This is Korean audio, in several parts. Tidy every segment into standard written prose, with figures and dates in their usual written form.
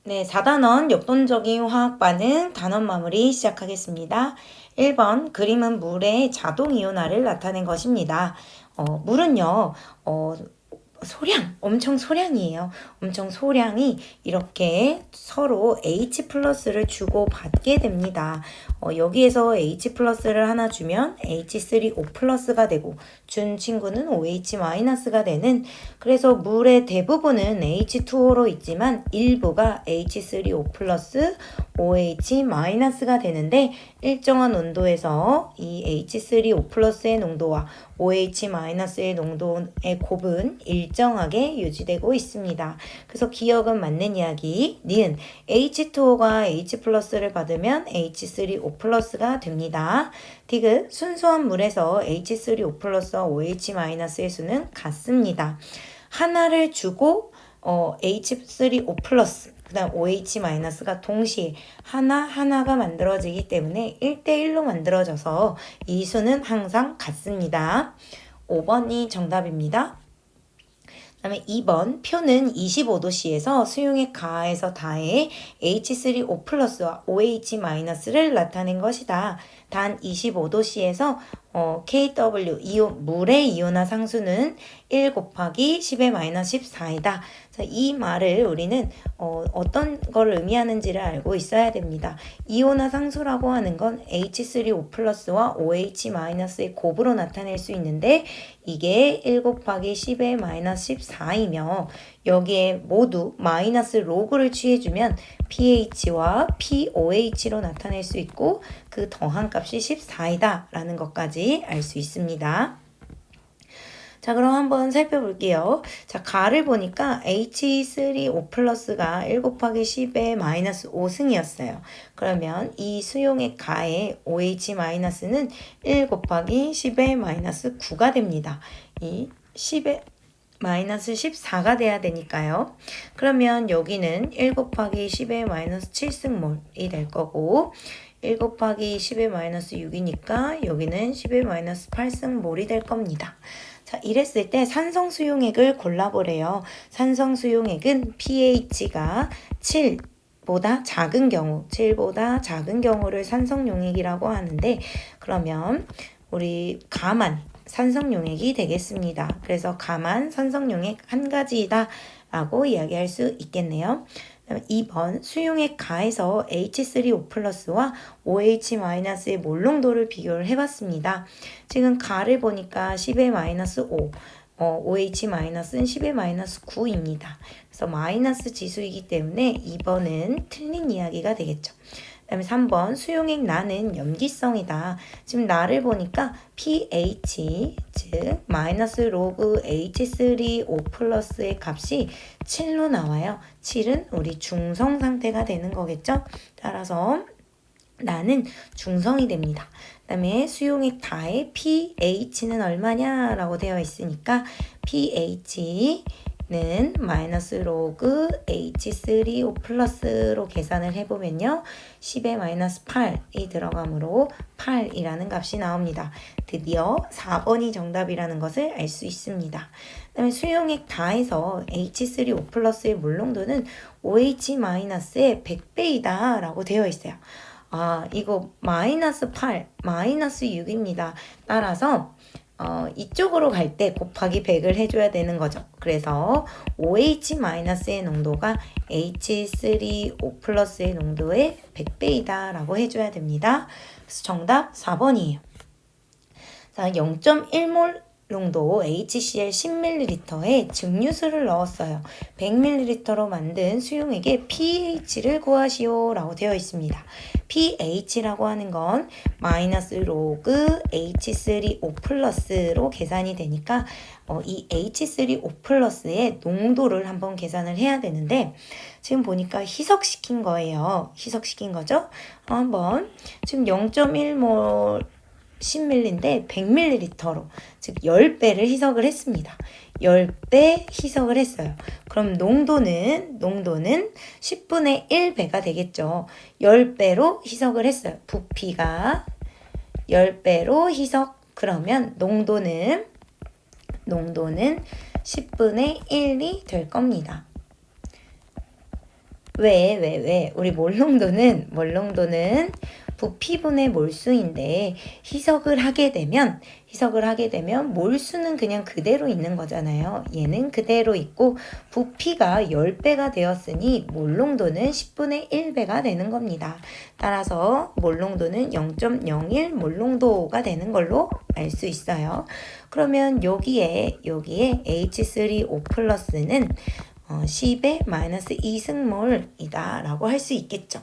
네, 4단원 역동적인 화학 반응 단원 마무리 시작하겠습니다. 1번 그림은 물의 자동 이온화를 나타낸 것입니다. 물은요, 엄청 소량이에요. 엄청 소량이 이렇게 서로 H 플러스를 주고 받게 됩니다. 여기에서 H 플러스를 하나 주면 H3O 플러스가 되고 준 친구는 OH 마이너스가 되는, 그래서 물의 대부분은 H2O로 있지만 일부가 H3O 플러스 OH 마이너스가 되는데, 일정한 온도에서 이 H3O 플러스의 농도와 OH 마이너스의 농도의 곱은 일정하게 유지되고 있습니다. 그래서 기억은 맞는 이야기. 니은 H2O가 H 플러스를 받으면 H3O 플러스가 됩니다. 디귿 순수한 물에서 H3O 플러스와 OH 마이너스의 수는 같습니다. 하나를 주고 H3O 플러스 그 다음 OH 마이너스가 동시에 하나가 만들어지기 때문에 1대1로 만들어져서 이 수는 항상 같습니다. 5번이 정답입니다. 그 다음에 2번 표는 25도씨에서 수용액 가에서 다해 H3O 플러스와 OH 마이너스를 나타낸 것이다. 단 25도씨에서 KW 물의 이온화 상수는 1 곱하기 10의 마이너스 14이다. 이 말을 우리는 어떤 걸 의미하는지를 알고 있어야 됩니다. 이온화 상수라고 하는 건 H3O 플러스와 OH 마이너스의 곱으로 나타낼 수 있는데, 이게 1 곱하기 10의 마이너스 14이며 여기에 모두 마이너스 로그를 취해주면 pH와 pOH로 나타낼 수 있고 그 더한 값이 14이다 라는 것까지 알 수 있습니다. 자, 그럼 한번 살펴볼게요. 자, 가를 보니까 H3O 플러스가 1 곱하기 10의 마이너스 5승이었어요. 그러면 이 수용액 가의 OH 마이너스는 1 곱하기 10의 마이너스 9가 됩니다. 이 10의 마이너스 14가 돼야 되니까요. 그러면 여기는 1 곱하기 10의 마이너스 7승몰이 될 거고, 1 곱하기 10의 마이너스 6이니까 여기는 10의 마이너스 8승몰이 될 겁니다. 자, 이랬을 때 산성 수용액을 골라보래요. 산성 수용액은 pH가 7보다 작은 경우, 7보다 작은 경우를 산성 용액이라고 하는데, 그러면 우리 가만 산성용액이 되겠습니다. 그래서 가만 산성용액 한 가지이다 라고 이야기할 수 있겠네요. 2번 수용액 가에서 H3O 플러스와 OH 마이너스의 몰농도를 비교를 해봤습니다. 지금 가를 보니까 10의 마이너스 5, OH 마이너스는 10의 마이너스 9입니다. 그래서 마이너스 지수이기 때문에 2번은 틀린 이야기가 되겠죠. 그 다음에 3번 수용액 나는 염기성이다. 지금 나를 보니까 pH 즉 마이너스 로그 H3O 플러스의 값이 7로 나와요. 7은 우리 중성 상태가 되는 거겠죠. 따라서 나는 중성이 됩니다. 그 다음에 수용액 다의 pH는 얼마냐라고 되어 있으니까 pH는 마이너스 로그 H3O 플러스로 계산을 해보면요. 10의 마이너스 8이 들어가므로 8이라는 값이 나옵니다. 드디어 4번이 정답이라는 것을 알 수 있습니다. 그 다음에 수용액 다에서 H3O 플러스의 물농도는 OH 마이너스의 100배이다 라고 되어 있어요. 이거 마이너스 8, 마이너스 6입니다. 따라서 이쪽으로 갈 때 곱하기 100을 해줘야 되는 거죠. 그래서 OH-의 농도가 H3O 플러스의 농도의 100배이다 라고 해줘야 됩니다. 그래서 정답 4번이에요. 자, 0.1몰 농도 HCl 10ml에 증류수를 넣었어요. 100ml로 만든 수용액의 pH를 구하시오 라고 되어 있습니다. pH라고 하는 건 마이너스 로그 H3O 플러스로 계산이 되니까 이 H3O 플러스의 농도를 한번 계산을 해야 되는데, 지금 보니까 희석시킨 거예요. 희석시킨 거죠? 한번 지금 0.1몰 10ml인데 100ml로 즉 10배를 희석을 했습니다. 10배 희석을 했어요. 그럼 농도는 10분의 1배가 되겠죠. 10배로 희석을 했어요. 부피가 10배로 희석. 그러면 농도는 10분의 1이 될 겁니다. 왜? 우리 몰농도는 부피분의 몰수인데 희석을 하게 되면 몰수는 그냥 그대로 있는 거잖아요. 얘는 그대로 있고 부피가 10배가 되었으니 몰농도는 10분의 1배가 되는 겁니다. 따라서 몰농도는 0.01 몰농도가 되는 걸로 알 수 있어요. 그러면 여기에 H3O 플러스는 10의 마이너스 2승몰이다 라고 할 수 있겠죠.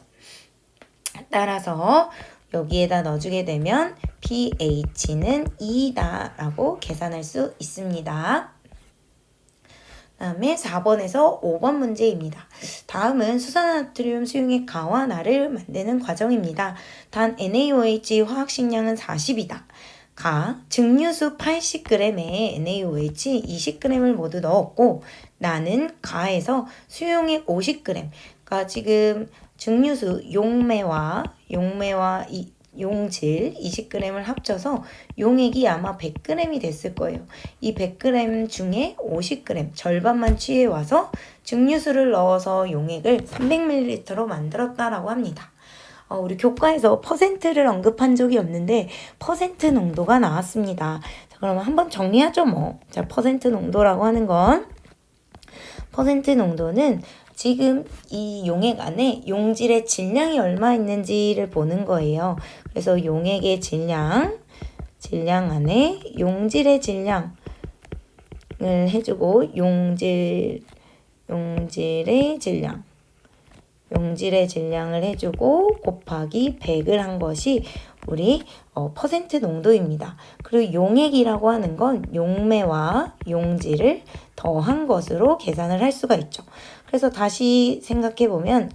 따라서 여기에다 넣어주게 되면 pH는 2다 라고 계산할 수 있습니다. 다음에 4번에서 5번 문제입니다. 다음은 수산화나트륨 수용액 가와 나를 만드는 과정입니다. 단 NaOH 화학식량은 40이다. 가, 증류수 80g에 NaOH 20g을 모두 넣었고 나는 가에서 수용액 50g, 그러니까 지금 증류수 용매와 용질 20g을 합쳐서 용액이 아마 100g이 됐을 거예요. 이 100g 중에 50g, 절반만 취해와서 증류수를 넣어서 용액을 300ml로 만들었다라고 합니다. 우리 교과에서 퍼센트를 언급한 적이 없는데 퍼센트 농도가 나왔습니다. 자, 그러면 한번 정리하죠 뭐. 자, 퍼센트 농도라고 하는 건 퍼센트 농도는 지금 이 용액 안에 용질의 질량이 얼마 있는지를 보는 거예요. 그래서 용액의 질량 안에 용질의 질량을 해주고 용질의 질량을 해주고 곱하기 100을 한 것이 우리 퍼센트 농도입니다. 그리고 용액이라고 하는 건 용매와 용질을 더한 것으로 계산을 할 수가 있죠. 그래서 다시 생각해보면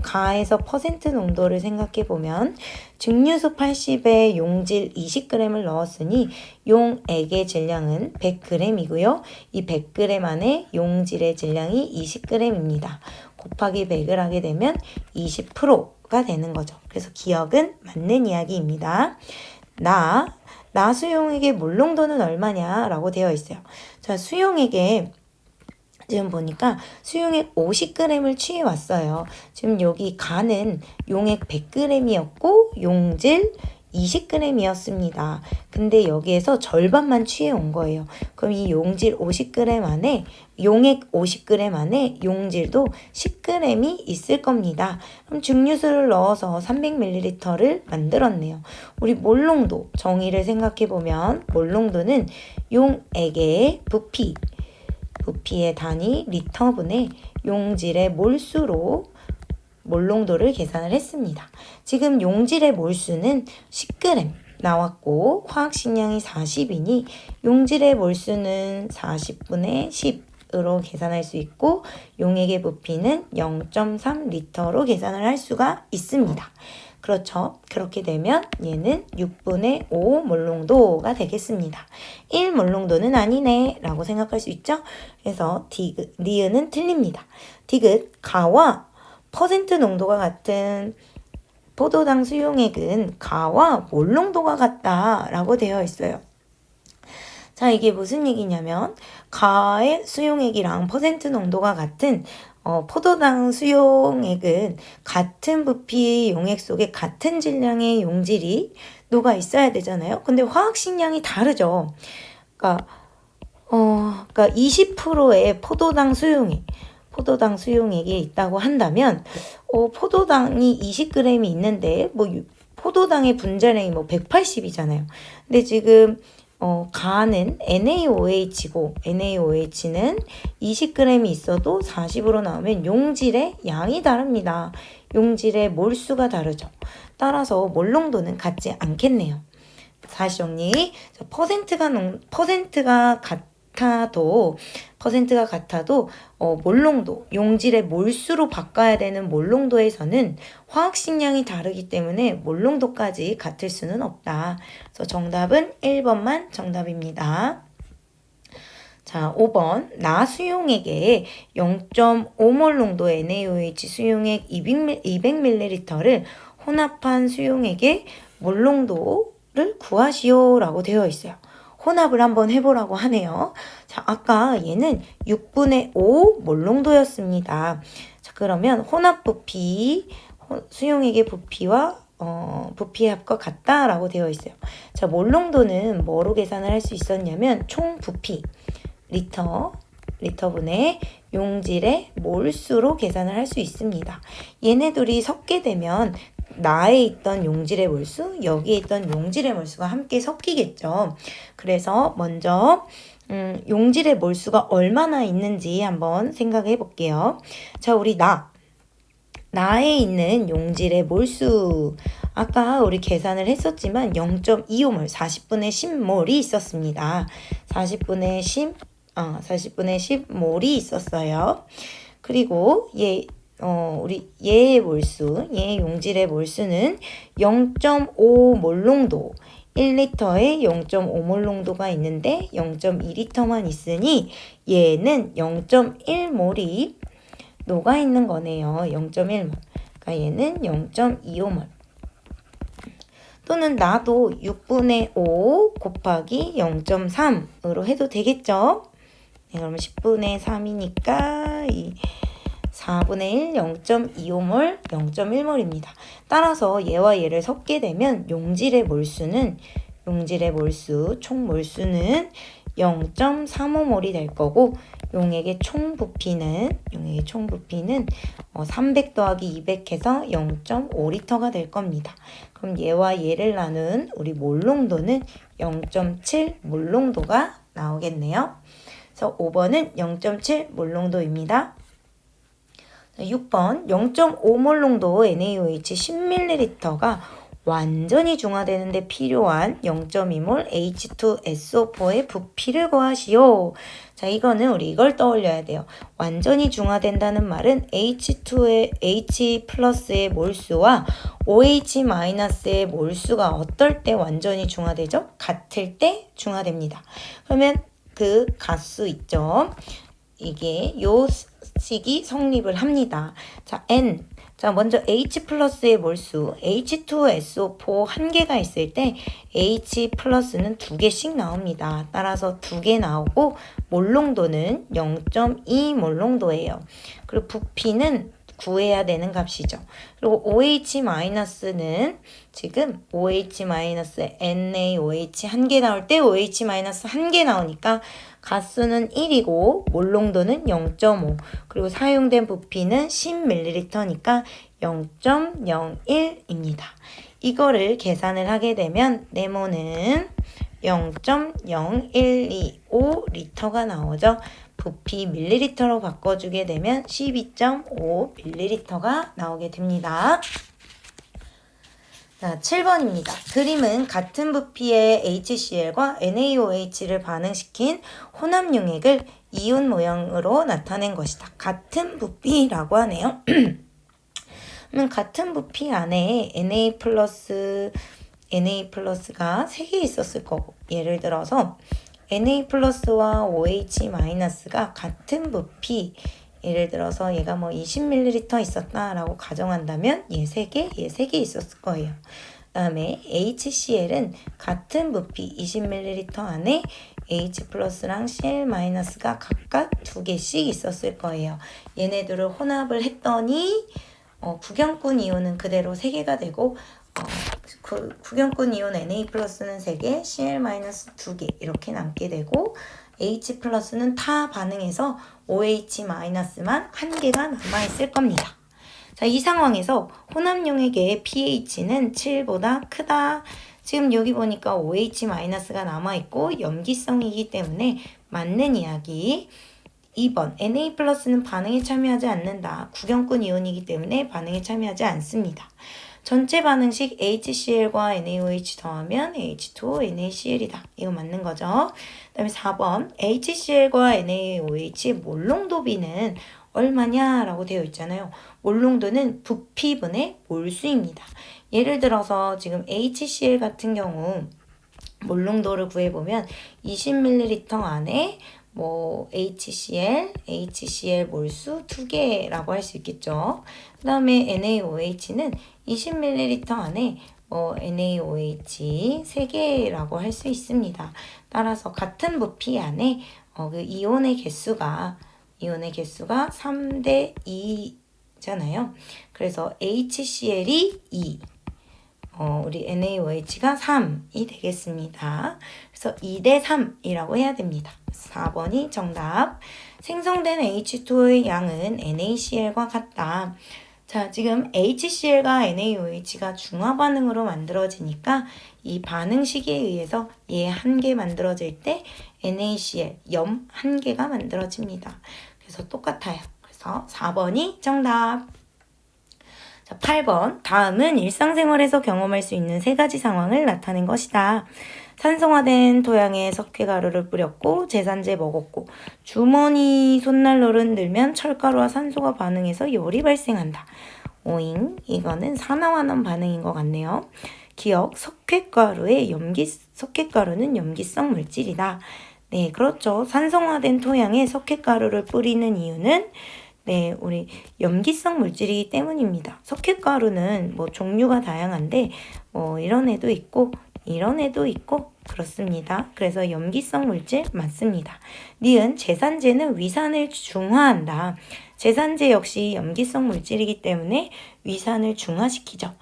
가에서 퍼센트 농도를 생각해보면 증류수 80에 용질 20g을 넣었으니 용액의 질량은 100g이고요. 이 100g 안에 용질의 질량이 20g입니다. 곱하기 100을 하게 되면 20%가 되는 거죠. 그래서 기억은 맞는 이야기입니다. 나 수용액의 몰농도는 얼마냐라고 되어 있어요. 자, 수용액에 지금 보니까 수용액 50g을 취해왔어요. 지금 여기 가는 용액 100g이었고 용질 20g이었습니다. 근데 여기에서 절반만 취해온 거예요. 그럼 이 용질 50g 안에 용액 50g 안에 용질도 10g이 있을 겁니다. 그럼 증류수를 넣어서 300ml를 만들었네요. 우리 몰농도 정의를 생각해보면 몰농도는 용액의 부피의 단위 리터분의 용질의 몰수로 몰농도를 계산을 했습니다. 지금 용질의 몰수는 10g 나왔고 화학식량이 40이니 용질의 몰수는 40분의 10으로 계산할 수 있고 용액의 부피는 0.3리터로 계산을 할 수가 있습니다. 그렇죠. 그렇게 되면 얘는 6분의 5 몰농도가 되겠습니다. 1 몰농도는 아니네 라고 생각할 수 있죠. 그래서 리은은 틀립니다. 디귿 가와 퍼센트 농도가 같은 포도당 수용액은 가와 몰농도가 같다라고 되어 있어요. 자, 이게 무슨 얘기냐면 가의 수용액이랑 퍼센트 농도가 같은 포도당 수용액은 같은 부피의 용액 속에 같은 질량의 용질이 녹아 있어야 되잖아요. 근데 화학식량이 다르죠. 그러니까 20%의 포도당 수용액이 있다고 한다면 포도당이 20g이 있는데 포도당의 분자량이 180이잖아요. 근데 지금 가는 NaOH고 NaOH는 20g이 있어도 40으로 나오면 용질의 양이 다릅니다. 용질의 몰수가 다르죠. 따라서 몰농도는 같지 않겠네요. 다시 정리. 퍼센트가 같아도 몰농도, 용질의 몰수로 바꿔야 되는 몰농도에서는 화학식량이 다르기 때문에 몰농도까지 같을 수는 없다. 그래서 정답은 1번만 정답입니다. 자, 5번 나 수용액에 0.5몰 농도의 NaOH 수용액 200ml를 혼합한 수용액의 몰농도를 구하시오 라고 되어 있어요. 혼합을 한번 해보라고 하네요. 자, 아까 얘는 6분의 5 몰농도였습니다. 자, 그러면 혼합 부피, 수용액의 부피와 부피의 합과 같다라고 되어 있어요. 자, 몰농도는 뭐로 계산을 할 수 있었냐면 총 부피, 리터분의 용질의 몰수로 계산을 할 수 있습니다. 얘네들이 섞게 되면 나에 있던 용질의 몰수, 여기에 있던 용질의 몰수가 함께 섞이겠죠. 그래서 먼저 용질의 몰수가 얼마나 있는지 한번 생각해 볼게요. 자, 우리 나에 있는 용질의 몰수, 아까 우리 계산을 했었지만 0.25몰, 40분의 10몰이 있었습니다. 40분의 10몰이 있었어요. 그리고 얘의 몰수, 얘의 용질의 몰수는 0.5몰 농도, 1리터에 0.5몰 농도가 있는데 0.2리터만 있으니 얘는 0.1몰이 녹아 있는 거네요. 0.1몰. 그러니까 얘는 0.25몰. 또는 나도 6분의 5 곱하기 0.3으로 해도 되겠죠? 네, 그러면 10분의 3이니까 4분의 1, 0.25몰, 0.1몰입니다. 따라서 얘와 얘를 섞게 되면 용질의 몰수, 총 몰수는 0.35몰이 될 거고, 용액의 총 부피는 300 더하기 200 해서 0.5리터가 될 겁니다. 그럼 얘와 얘를 나눈 우리 몰농도는 0.7 몰농도가 나오겠네요. 그래서 5번은 0.7 몰농도입니다. 6번 0.5몰 농도 NaOH 10ml가 완전히 중화되는데 필요한 0.2몰 H2SO4의 부피를 구하시오. 자, 이거는 우리 이걸 떠올려야 돼요. 완전히 중화된다는 말은 H 플러스의 몰수와 OH-의 몰수가 어떨 때 완전히 중화되죠? 같을 때 중화됩니다. 그러면 그 가수 있죠? 이게 요 식이 성립을 합니다. 자, 자, 먼저 H 플러스의 몰수, H2SO4 한 개가 있을 때 H 플러스는 2개씩 나옵니다. 따라서 2개 나오고 몰농도는 0.2몰 농도예요. 그리고 부피는 구해야 되는 값이죠. 그리고 OH-는 지금 OH-NaOH 한 개 나올 때 OH- 한 개 나오니까 가수는 1이고 몰농도는 0.5, 그리고 사용된 부피는 10ml니까 0.01입니다. 이거를 계산을 하게 되면 네모는 0.0125리터가 나오죠. 부피 밀리리터로 바꿔주게 되면 12.5밀리리터가 나오게 됩니다. 자, 7번입니다. 그림은 같은 부피의 HCl과 NaOH를 반응시킨 혼합용액을 이온 모형으로 나타낸 것이다. 같은 부피라고 하네요. 그러면 같은 부피 안에 NaPlus가 3개 있었을 거고, 예를 들어서 NaPlus와 OH-가 같은 부피, 예를 들어서 얘가 뭐 20ml 있었다라고 가정한다면 얘 3개 있었을 거예요. 그 다음에 HCl은 같은 부피 20ml 안에 H 플러스랑 Cl-가 각각 2개씩 있었을 거예요. 얘네들을 혼합을 했더니 구경꾼 이온은 그대로 3개가 되고 구경꾼 이온 Na 플러스는 3개, Cl 마이너스 2개 이렇게 남게 되고 H 플러스는 타 반응해서 OH 마이너스만 1개가 남아있을 겁니다. 자, 이 상황에서 혼합용액의 pH는 7보다 크다. 지금 여기 보니까 OH 마이너스가 남아있고 염기성이기 때문에 맞는 이야기. 2번 Na 플러스는 반응에 참여하지 않는다. 구경꾼 이온이기 때문에 반응에 참여하지 않습니다. 전체 반응식 HCl과 NaOH 더하면 H2O NaCl이다. 이거 맞는 거죠. 그 다음에 4번 HCl과 NaOH의 몰농도비는 얼마냐라고 되어 있잖아요. 몰농도는 부피분의 몰수입니다. 예를 들어서 지금 HCl 같은 경우 몰농도를 구해보면 20ml 안에 HCl 몰수 2개라고 할 수 있겠죠. 그 다음에 NaOH는 20ml 안에 NaOH 3개라고 할 수 있습니다. 따라서 같은 부피 안에 그 이온의 개수가 3대 2 있잖아요. 그래서 HCl이 2, 우리 NaOH가 3이 되겠습니다. 그래서 2대 3이라고 해야 됩니다. 4번이 정답. 생성된 H2O의 양은 NaCl과 같다. 자, 지금 HCl과 NaOH가 중화 반응으로 만들어지니까 이 반응식에 의해서 얘 한 개 만들어질 때 NaCl 염 한 개가 만들어집니다. 그래서 똑같아요. 그래서 4번이 정답. 자, 8번. 다음은 일상생활에서 경험할 수 있는 세 가지 상황을 나타낸 것이다. 산성화된 토양에 석회가루를 뿌렸고 제산제 먹었고 주머니 손난로를 늘면 철가루와 산소가 반응해서 열이 발생한다. 오잉, 이거는 산화환원 반응인 것 같네요. 기억, 석회가루는 염기성 물질이다. 네, 그렇죠. 산성화된 토양에 석회가루를 뿌리는 이유는 네, 우리 염기성 물질이기 때문입니다. 석회가루는 뭐 종류가 다양한데 이런 애도 있고 이런 애도 있고 그렇습니다. 그래서 염기성 물질 맞습니다. 니은 제산제는 위산을 중화한다. 제산제 역시 염기성 물질이기 때문에 위산을 중화시키죠.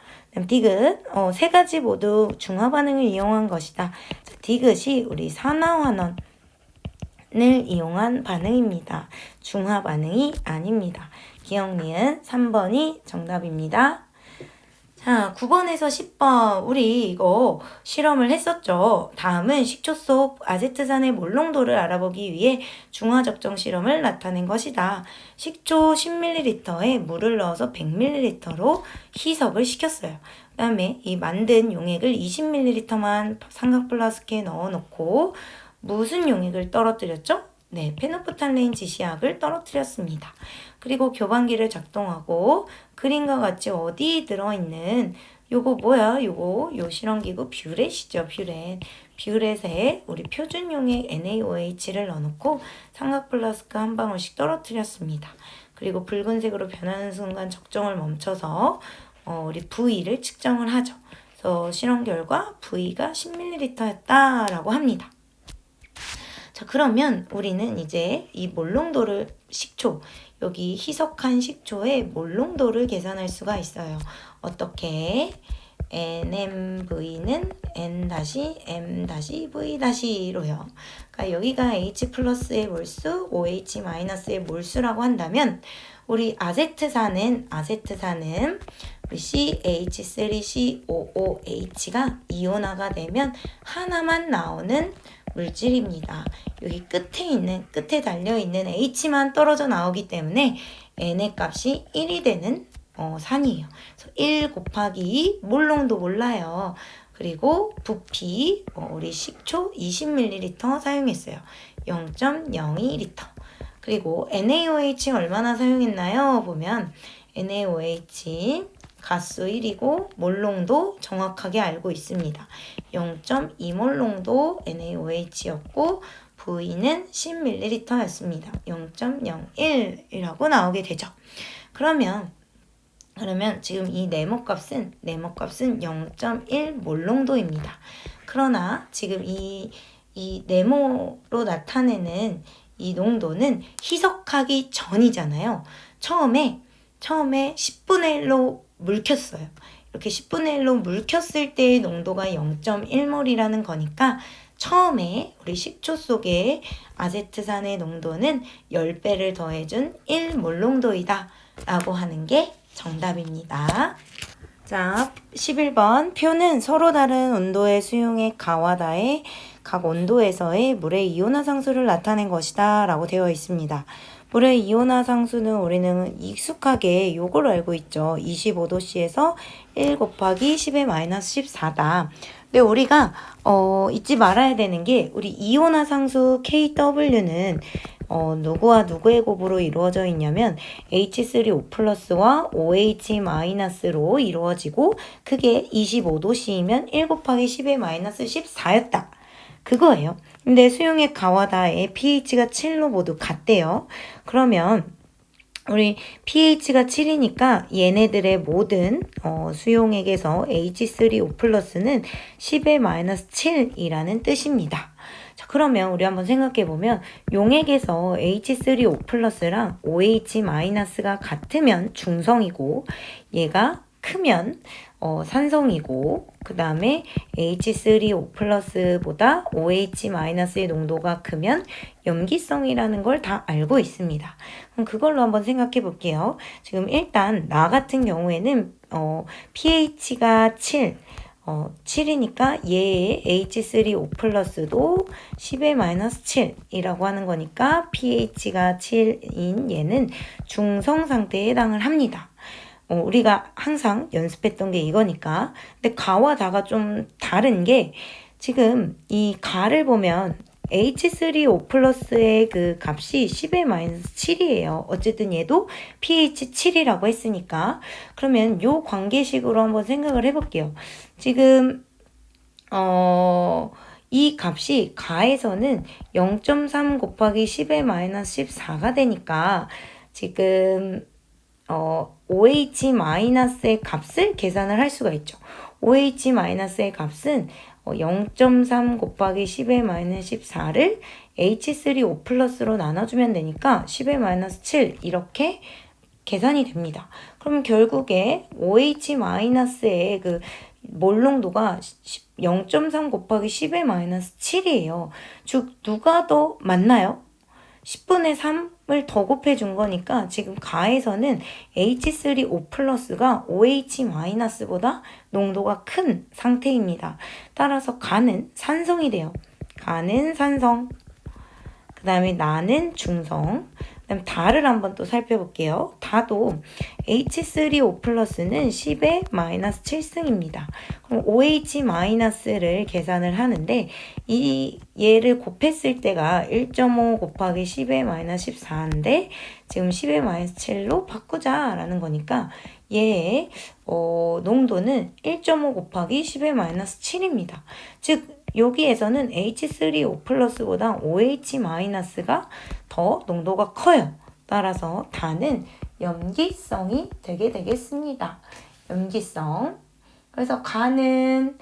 디귿 세 가지 모두 중화 반응을 이용한 것이다. 디귿이 우리 산화환원을 이용한 반응입니다. 중화 반응이 아닙니다. 기억 니은 3번이 정답입니다. 자, 9번에서 10번 우리 이거 실험을 했었죠. 다음은 식초 속 아제트산의 몰농도를 알아보기 위해 중화적정 실험을 나타낸 것이다. 식초 10ml에 물을 넣어서 100ml로 희석을 시켰어요. 그 다음에 이 만든 용액을 20ml만 삼각 플라스크에 넣어놓고 무슨 용액을 떨어뜨렸죠? 네, 페노프탈레인 지시약을 떨어뜨렸습니다. 그리고 교반기를 작동하고 그림과 같이 어디 들어있는 요거 뭐야? 요 실험기구 뷰렛이죠. 뷰렛에 우리 표준 용액 NaOH를 넣어놓고 삼각 플라스크 한 방울씩 떨어뜨렸습니다. 그리고 붉은색으로 변하는 순간 적정을 멈춰서 우리 V를 측정을 하죠. 그래서 실험 결과 V가 10ml였다라고 합니다. 자, 그러면 우리는 이제 이 몰농도를 여기 희석한 식초의 몰농도를 계산할 수가 있어요. 어떻게? NMV는 N-M-V-로요. 그러니까 여기가 H 플러스의 몰수, OH 마이너스의 몰수라고 한다면 우리 아제트산은 우리 CH3COOH가 이온화가 되면 하나만 나오는 물질입니다. 여기 끝에 달려있는 H만 떨어져 나오기 때문에 N의 값이 1이 되는 산이에요. 그래서 1 곱하기 2 몰농도 몰라요. 그리고 부피 우리 식초 20ml 사용했어요. 0.02L. 그리고 NaOH 얼마나 사용했나요? 보면 NaOH 가수 1이고 몰농도 정확하게 알고 있습니다. 0.2몰 농도 NaOH였고 V는 10ml였습니다. 0.01이라고 나오게 되죠. 그러면 지금 이 네모값은 0.1몰 농도입니다. 그러나 지금 이 네모로 나타내는 이 농도는 희석하기 전이잖아요. 처음에 10분의 1로 물켰어요. 이렇게 10분의 1로 물켰을 때의 농도가 0.1몰이라는 거니까 처음에 우리 식초 속에 아제트산의 농도는 10배를 더해준 1몰 농도이다 라고 하는 게 정답입니다. 자, 11번 표는 서로 다른 온도의 수용액 가와다의 각 온도에서의 물의 이온화 상수를 나타낸 것이다 라고 되어 있습니다. 물의 이온화 상수는 우리는 익숙하게 요걸 알고 있죠. 25도씨에서 1 곱하기 10의 마이너스 14다. 근데 우리가 잊지 말아야 되는 게 우리 이온화 상수 KW는 누구와 누구의 곱으로 이루어져 있냐면 H3O+와 OH-로 이루어지고 그게 25도씨이면 1 곱하기 10의 마이너스 14였다. 그거예요. 근데 수용액 가와다의 pH가 7로 모두 같대요. 그러면 우리 pH가 7이니까 얘네들의 모든 수용액에서 H3O+는 10의 마이너스 7이라는 뜻입니다. 자, 그러면 우리 한번 생각해 보면 용액에서 H3O 플러스랑 OH 마이너스가 같으면 중성이고 얘가 크면 산성이고 그 다음에 H3O 플러스보다 OH 마이너스의 농도가 크면 염기성이라는 걸 다 알고 있습니다. 그럼 그걸로 한번 생각해 볼게요. 지금 일단 나 같은 경우에는 pH가 7 7이니까 얘의 H3O 플러스도 10의 마이너스 7이라고 하는 거니까 pH가 7인 얘는 중성 상태에 해당을 합니다. 우리가 항상 연습했던 게 이거니까. 근데 가와 다가 좀 다른 게 지금 이 가를 보면 H3O 플러스의 그 값이 10의 마이너스 7이에요. 어쨌든 얘도 pH 7이라고 했으니까. 그러면 요 관계식으로 한번 생각을 해볼게요. 지금 이 값이 가에서는 0.3 곱하기 10의 마이너스 14가 되니까 지금 OH-의 값을 계산을 할 수가 있죠. OH-의 값은 0.3 곱하기 10의 마이너스 14를 H3O 플러스로 나눠주면 되니까 10의 마이너스 7 이렇게 계산이 됩니다. 그럼 결국에 OH-의 그 몰농도가 0.3 곱하기 10의 마이너스 7이에요. 즉 누가 더 많나요? 10분의 3을 더 곱해준 거니까 지금 가에서는 H3O 플러스가 OH-보다 농도가 큰 상태입니다. 따라서 가는 산성이 돼요. 가는 산성. 그 다음에 나는 중성. 그 다음에 다를 한번 또 살펴볼게요. 다도 H3O 플러스는 10의 마이너스 7승입니다. 그럼 OH-를 계산을 하는데 이 얘를 곱했을 때가 1.5 곱하기 10의 마이너스 14인데 지금 10의 마이너스 7로 바꾸자라는 거니까 얘의 농도는 1.5 곱하기 10의 마이너스 7입니다. 즉 여기에서는 H3O 플러스보다 OH-가 더 농도가 커요. 따라서 다는 염기성이 되게 되겠습니다. 염기성. 그래서 가는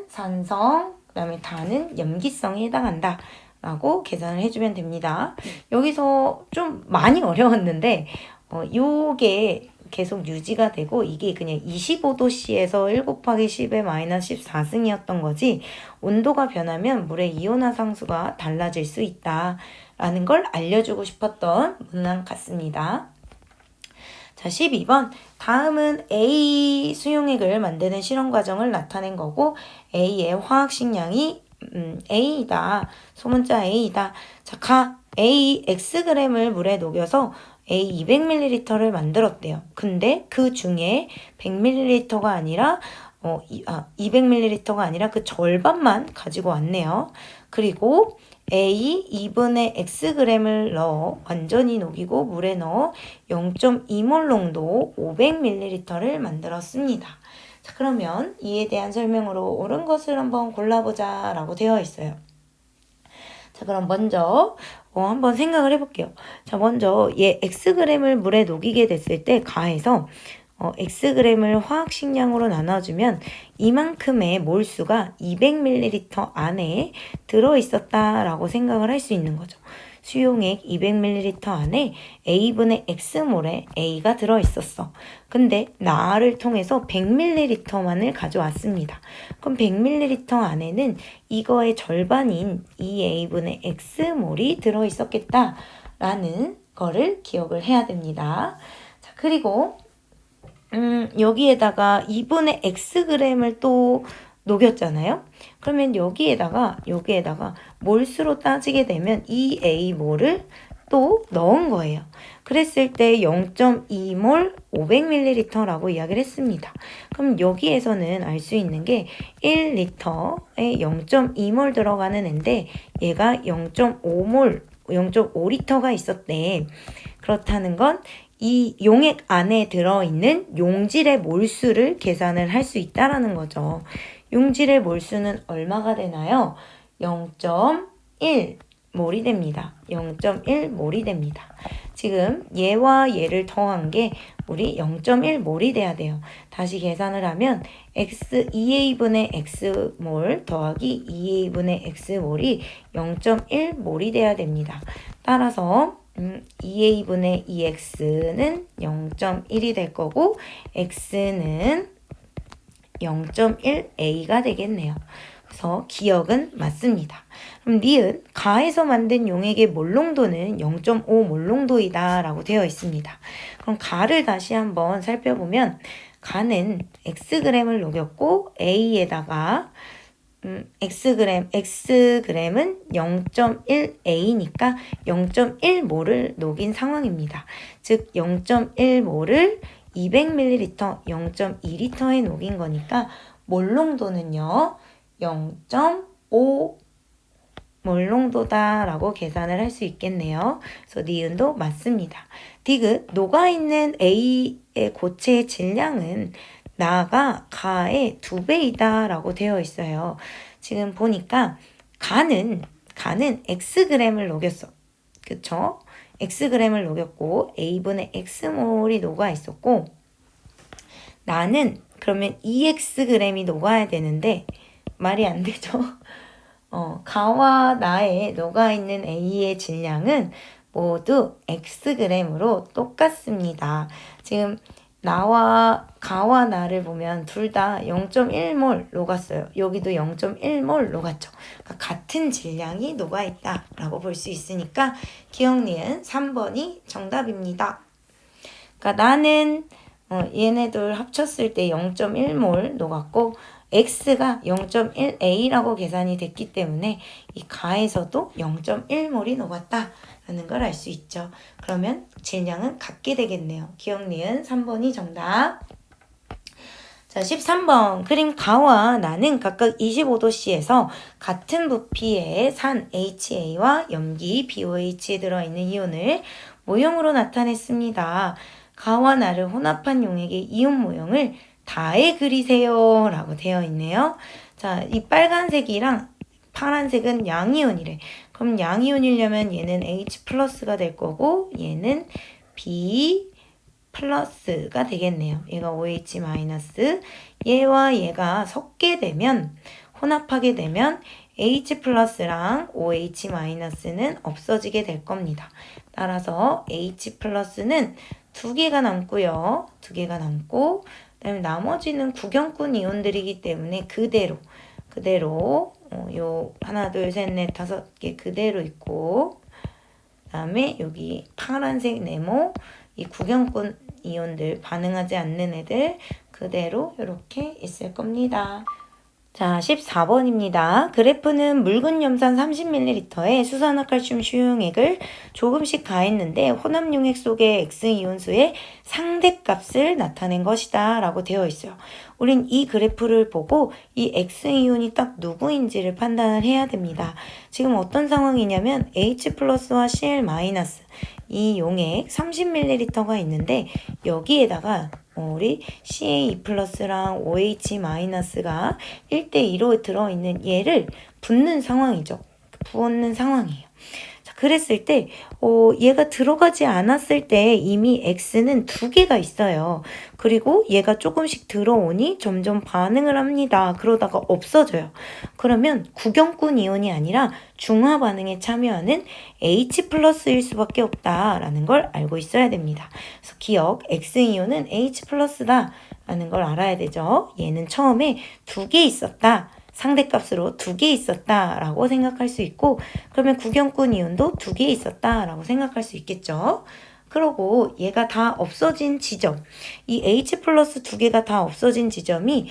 산성, 그 다음에 다는 염기성에 해당한다. 라고 계산을 해주면 됩니다. 여기서 좀 많이 어려웠는데, 요게 계속 유지가 되고 이게 그냥 25도씨에서 1 곱하기 10의 마이너스 14승이었던 거지 온도가 변하면 물의 이온화 상수가 달라질 수 있다라는 걸 알려주고 싶었던 문항 같습니다. 자, 12번. 다음은 A 수용액을 만드는 실험 과정을 나타낸 거고 A의 화학식량이 A이다. 소문자 A이다. 자, A Xg을 물에 녹여서 A 200ml를 만들었대요. 근데 그 중에 100ml가 아니라 200ml가 아니라 그 절반만 가지고 왔네요. 그리고 A 2분의 Xg을 넣어 완전히 녹이고 물에 넣어 0.2몰 농도 500ml를 만들었습니다. 자, 그러면 이에 대한 설명으로 옳은 것을 한번 골라보자 라고 되어 있어요. 자, 그럼 먼저 한번 생각을 해볼게요. 자, 먼저 얘 Xg을 물에 녹이게 됐을 때 가해서 Xg을 화학식량으로 나눠주면 이만큼의 몰수가 200ml 안에 들어있었다라고 생각을 할 수 있는 거죠. 수용액 200ml 안에 A분의 X몰에 A가 들어있었어. 근데 나를 통해서 100ml만을 가져왔습니다. 그럼 100ml 안에는 이거의 절반인 2A분의 X몰이 들어있었겠다라는 거를 기억을 해야 됩니다. 자, 그리고 여기에다가 2분의 Xg을 또 녹였잖아요. 그러면 여기에다가 몰수로 따지게 되면 2A몰을 또 넣은 거예요. 그랬을 때 0.2몰 500ml라고 이야기를 했습니다. 그럼 여기에서는 알 수 있는 게 1리터에 0.2몰 들어가는 앤데 얘가 0.5몰, 0.5리터가 있었대. 그렇다는 건 이 용액 안에 들어있는 용질의 몰수를 계산을 할 수 있다라는 거죠. 용질의 몰수는 얼마가 되나요? 0.1 몰이 됩니다. 0.1 몰이 됩니다. 지금 얘와 얘를 더한 게 우리 0.1 몰이 돼야 돼요. 다시 계산을 하면 x 2a분의 x몰 더하기 2a분의 x몰이 0.1 몰이 돼야 됩니다. 따라서 2a분의 2x는 0.1이 될 거고 x는 0.1a가 되겠네요. 그래서 기억은 맞습니다. 그럼 니은 가에서 만든 용액의 몰농도는 0.5 몰농도이다 라고 되어 있습니다. 그럼 가를 다시 한번 살펴보면 가는 xg을 녹였고 a에다가 xg은 0.1a니까 0.1몰을 녹인 상황입니다. 즉 0.1몰을 200ml, 0.2L에 녹인 거니까 몰농도는요 0.5 몰농도다 라고 계산을 할 수 있겠네요. 그래서 니은도 맞습니다. 디귿 녹아있는 A의 고체의 질량은 나가 가의 2배이다 라고 되어 있어요. 지금 보니까 가는 xg을 녹였어. 그쵸? xg을 녹였고 a분의 x몰이 녹아 있었고 나는 그러면 2xg이 녹아야 되는데 말이 안 되죠. 가와 나에 녹아있는 A의 질량은 모두 xg으로 똑같습니다. 지금 가와 나를 보면 둘 다 0.1몰 녹았어요. 여기도 0.1몰 녹았죠. 그러니까 같은 질량이 녹아있다 라고 볼 수 있으니까 기억 니은 3번이 정답입니다. 그러니까 나는 얘네들 합쳤을 때 0.1몰 녹았고 x가 0.1a라고 계산이 됐기 때문에 이 가에서도 0.1몰이 녹았다라는 걸 알 수 있죠. 그러면 질량은 같게 되겠네요. 기억 니은 3번이 정답. 자, 13번 그림 가와 나는 각각 25도씨에서 같은 부피의 산 HA와 염기 BOH에 들어있는 이온을 모형으로 나타냈습니다. 가와 나를 혼합한 용액의 이온 모형을 다해 그리세요 라고 되어 있네요. 자, 이 빨간색이랑 파란색은 양이온이래. 그럼 양이온이려면 얘는 H 플러스가 될 거고 얘는 B 플러스가 되겠네요. 얘가 OH 마이너스. 얘와 얘가 섞게 되면 혼합하게 되면 H 플러스랑 OH 마이너스는 없어지게 될 겁니다. 따라서 H 플러스는 2개가 남고요. 2개가 남고 그다음에 나머지는 구경꾼 이온들이기 때문에 그대로 요 하나 둘 셋 넷 5개 그대로 있고 그다음에 여기 파란색 네모 이 구경꾼 이온들 반응하지 않는 애들 그대로 이렇게 있을 겁니다. 자, 14번입니다. 그래프는 묽은 염산 30ml에 수산화칼슘 수용액을 조금씩 가했는데 혼합용액 속의 X이온수의 상대값을 나타낸 것이다 라고 되어 있어요. 우린 이 그래프를 보고 이 X이온이 딱 누구인지를 판단을 해야 됩니다. 지금 어떤 상황이냐면 H 플러스와 Cl 마이너스 이 용액 30ml가 있는데 여기에다가 우리 CA 플러스랑 OH 마이너스가 1대2로 들어있는 얘를 붓는 상황이죠. 부었는 상황이에요. 자, 그랬을 때 얘가 들어가지 않았을 때 이미 X는 2개가 있어요. 그리고 얘가 조금씩 들어오니 점점 반응을 합니다. 그러다가 없어져요. 그러면 구경꾼 이온이 아니라 중화 반응에 참여하는 H 플러스일 수밖에 없다라는 걸 알고 있어야 됩니다. 그래서 기억, X이온은 H 플러스다 라는 걸 알아야 되죠. 얘는 처음에 2개 있었다. 상대값으로 2개 있었다 라고 생각할 수 있고 그러면 구경꾼 이온도 2개 있었다 라고 생각할 수 있겠죠. 그러고 얘가 다 없어진 지점 이 H 플러스 2개가 다 없어진 지점이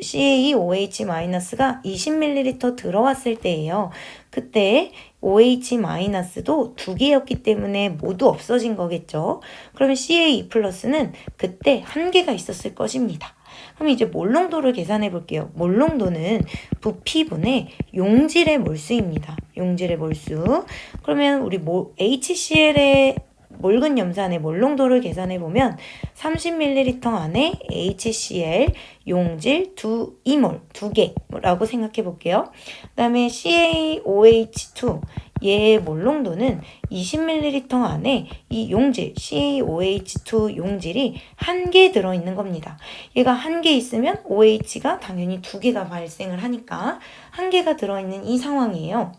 CaOH 마이너스가 20ml 들어왔을 때예요. 그때 OH 마이너스도 2개였기 때문에 모두 없어진 거겠죠. 그러면 CaE 플러스는 그때 1개가 있었을 것입니다. 그럼 이제 몰농도를 계산해 볼게요. 몰농도는 부피분의 용질의 몰수입니다. 용질의 몰수. 그러면 우리 HCl의 묽은 염산의 몰농도를 계산해 보면 30ml 안에 HCl, 용질 2mol, 2개라고 생각해 볼게요. 그 다음에 CaOH2, 얘의 몰농도는 20ml 안에 이 용질, CaOH2 용질이 1개 들어있는 겁니다. 얘가 1개 있으면 OH가 당연히 2개가 발생을 하니까 1개가 들어있는 이 상황이에요.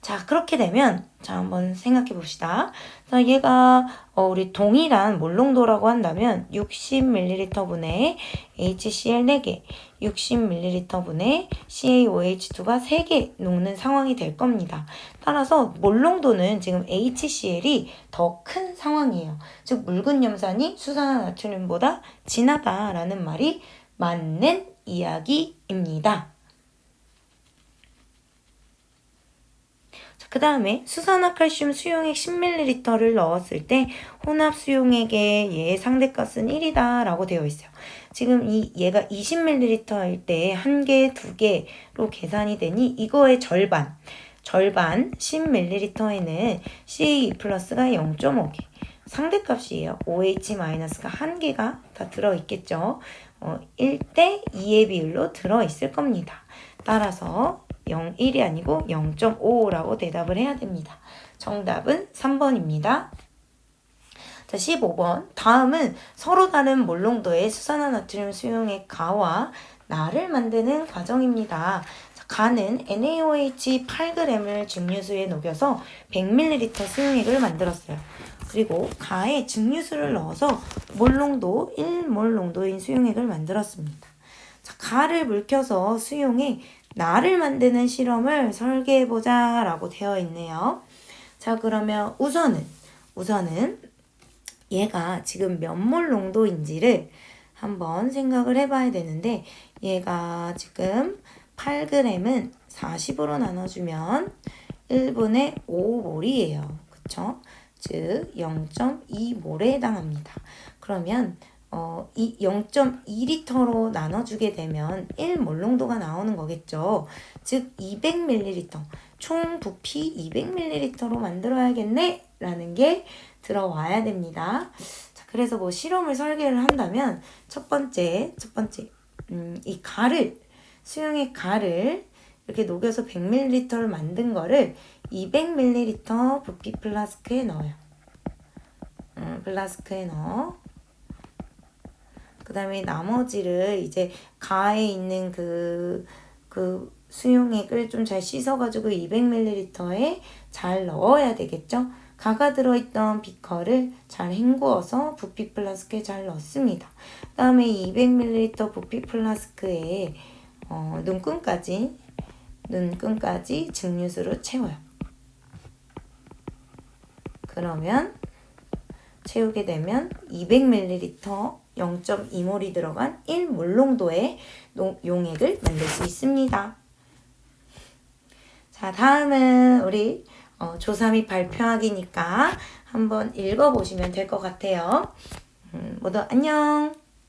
자, 그렇게 되면 자, 한번 생각해 봅시다. 자, 얘가 우리 동일한 몰농도라고 한다면 60ml 분의 HCl 4개, 60ml 분의 CaOH2가 3개 녹는 상황이 될 겁니다. 따라서 몰농도는 지금 HCl이 더 큰 상황이에요. 즉 묽은 염산이 수산화나트륨보다 진하다라는 말이 맞는 이야기입니다. 그 다음에 수산화칼슘 수용액 10ml를 넣었을 때 혼합 수용액의 얘의 상대값은 1이다 라고 되어 있어요. 지금 얘가 20ml일 때 1개, 2개로 계산이 되니 이거의 절반 10ml에는 CA2 플러스가 0.5개 상대값이에요. OH-가 1개가 다 들어있겠죠. 1대 2의 비율로 들어있을 겁니다. 따라서 1이 아니고 0.5라고 대답을 해야 됩니다. 정답은 3번입니다. 자, 15번. 다음은 서로 다른 몰농도의 수산화나트륨 수용액 가와 나를 만드는 과정입니다. 자, 가는 NaOH 8g을 증류수에 녹여서 100ml 수용액을 만들었어요. 그리고 가에 증류수를 넣어서 몰농도 1몰 농도인 수용액을 만들었습니다. 자, 가를 물켜서 수용액 나를 만드는 실험을 설계해보자 라고 되어 있네요. 자, 그러면 우선은 얘가 지금 몇 몰 농도인지를 한번 생각을 해봐야 되는데 얘가 지금 8g은 40으로 나눠주면 1분의 5몰이에요. 그쵸? 즉 0.2몰에 해당합니다. 그러면 이 0.2리터로 나눠주게 되면 1몰 농도가 나오는 거겠죠. 즉 200ml, 총 부피 200ml로 만들어야겠네 라는 게 들어와야 됩니다. 자, 그래서 뭐 실험을 설계를 한다면 첫 번째 이 가를 수용액 가를 이렇게 녹여서 100ml를 만든 거를 200ml 부피 플라스크에 넣어요. 플라스크에 넣어. 그 다음에 나머지를 이제 가에 있는 그 수용액을 좀 잘 씻어가지고 200ml에 잘 넣어야 되겠죠? 가가 들어있던 비커를 잘 헹구어서 부피 플라스크에 잘 넣습니다. 그 다음에 200ml 부피 플라스크에 눈끈까지 증류수로 채워요. 그러면 채우게 되면 200ml 0.2몰이 들어간 1몰 농도의 용액을 만들 수 있습니다. 자, 다음은 우리 조3이 발표하기니까 한번 읽어보시면 될 것 같아요. 모두 안녕!